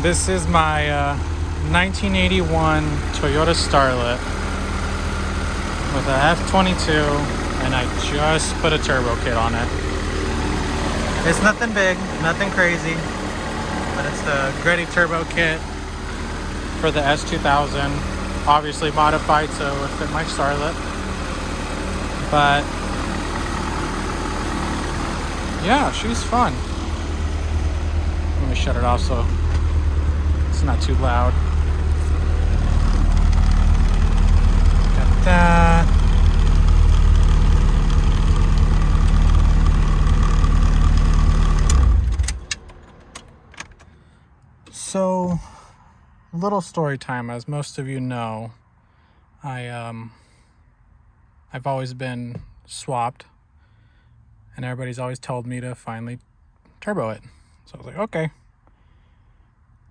This is my 1981 Toyota Starlet with a F22, and I just put a turbo kit on it. It's nothing big, nothing crazy, but it's the Gretty turbo kit for the S2000. Obviously modified so it fit my Starlet. But yeah, she's fun. Let me shut it off so it's not too loud. Got that. So, little story time. As most of you know, I've always been swapped, and everybody's always told me to finally turbo it. So I was like, okay.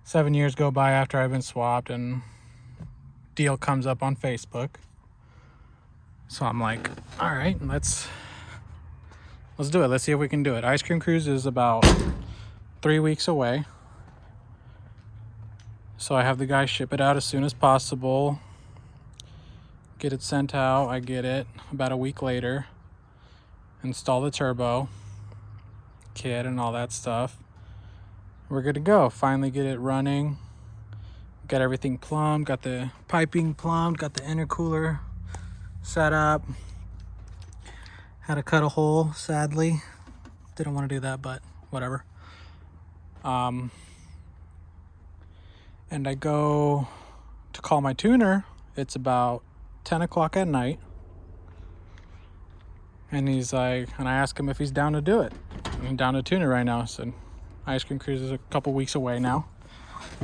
7 years go by after I've been swapped, and deal comes up on Facebook. So I'm like, all right, let's do it. Let's see if we can do it. Ice Cream Cruise is about 3 weeks away. So I have the guy ship it out as soon as possible. Get it sent out. I get it about a week later. Install the turbo kit and all that stuff. We're good to go. Finally get it running. Got everything plumbed. Got the piping plumbed. Got the intercooler set up. Had to cut a hole, sadly. Didn't want to do that, but whatever. And I go to call my tuner. It's about 10 o'clock at night. And he's like, and I ask him if he's down to do it. I'm down to tune it right now. I said, Ice Cream Cruise is a couple weeks away now.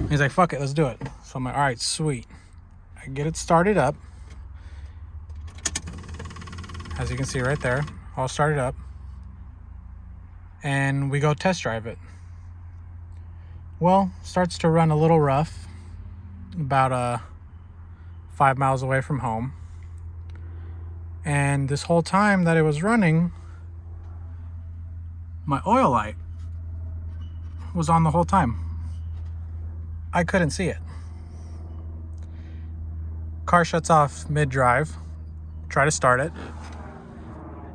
He's like, fuck it, let's do it. So I'm like, all right, sweet. I get it started up. As you can see right there, all started up. And we go test drive it. Well, starts to run a little rough. About 5 miles away from home. And this whole time that it was running, my oil light was on the whole time. I couldn't see it. Car shuts off mid-drive. Try to start it.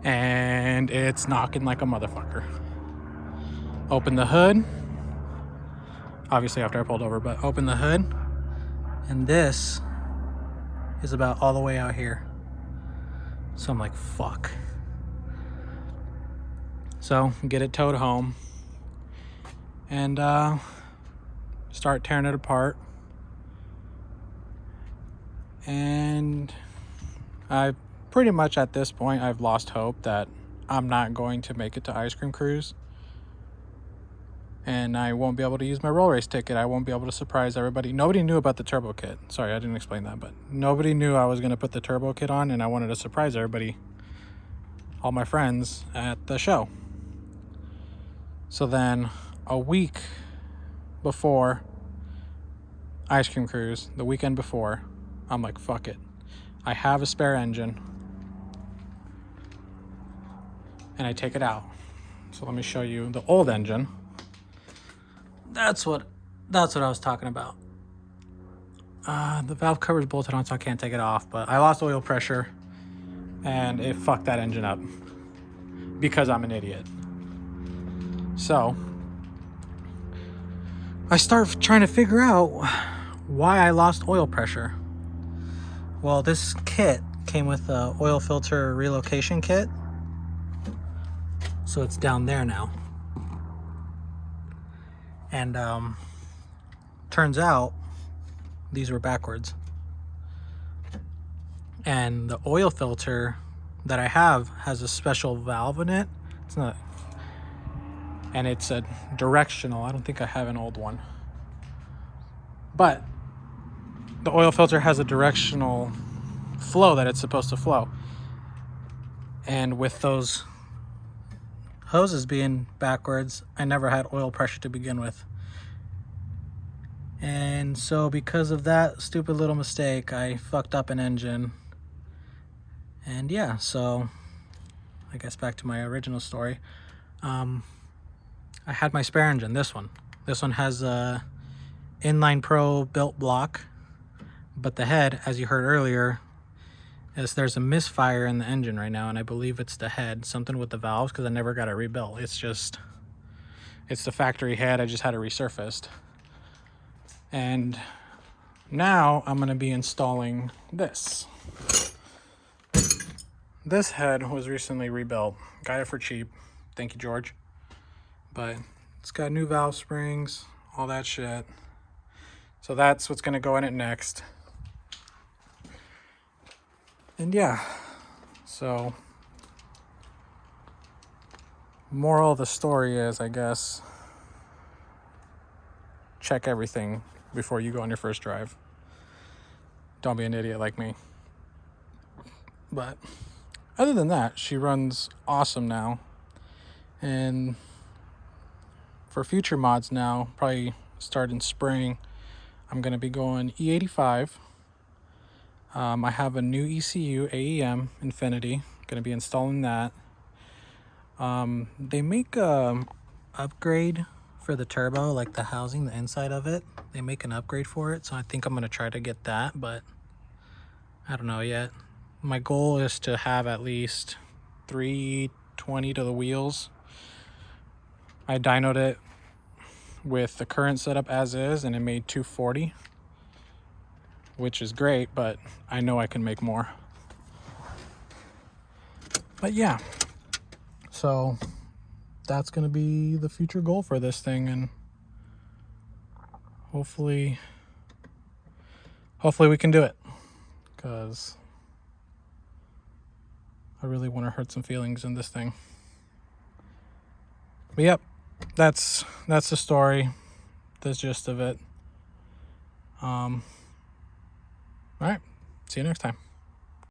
And it's knocking like a motherfucker. Open the hood. Obviously after I pulled over, but open the hood. And this is about all the way out here. So I'm like, fuck. So get it towed home. And start tearing it apart. And I pretty much at this point, I've lost hope that I'm not going to make it to Ice Cream Cruise. And I won't be able to use my roll race ticket. I won't be able to surprise everybody. Nobody knew about the turbo kit. Sorry, I didn't explain that, but nobody knew I was going to put the turbo kit on, and I wanted to surprise everybody, all my friends, at the show. So then a week before Ice Cream Cruise, the weekend before, I'm like, fuck it. I have a spare engine. And I take it out. So let me show you the old engine. That's what I was talking about. The valve cover is bolted on, so I can't take it off, but I lost oil pressure and it fucked that engine up because I'm an idiot. So I start trying to figure out why I lost oil pressure. Well, this kit came with a oil filter relocation kit. So it's down there now. And turns out these were backwards. And the oil filter that I have has a special valve in it. It's not, and it's a directional. I don't think I have an old one. But the oil filter has a directional flow that it's supposed to flow. And with those hoses being backwards, I never had oil pressure to begin with. And so because of that stupid little mistake, I fucked up an engine. And yeah, so I guess back to my original story. I had my spare engine, this one. This one has a inline pro built block, but the head, as you heard earlier, is there's a misfire in the engine right now, and I believe it's the head, something with the valves, because I never got it rebuilt. It's the factory head. I just had it resurfaced. And now I'm going to be installing this. This head was recently rebuilt. Got it for cheap. Thank you, George. But it's got new valve springs, all that shit. So that's what's going to go in it next. And yeah, so moral of the story is, I guess, check everything before you go on your first drive. Don't be an idiot like me. But other than that, she runs awesome now. And for future mods now, probably start in spring, I'm going to be going E85. I have a new ECU, AEM Infinity. Going to be installing that. They make a upgrade for the turbo, like the housing, the inside of it. They make an upgrade for it, so I think I'm going to try to get that, but I don't know yet. My goal is to have at least 320 to the wheels. I dynoed it with the current setup as is, and it made 240, which is great, but I know I can make more. But yeah, so that's going to be the future goal for this thing, and hopefully we can do it, because I really want to hurt some feelings in this thing. But yep, that's the story, the gist of it. All right, see you next time.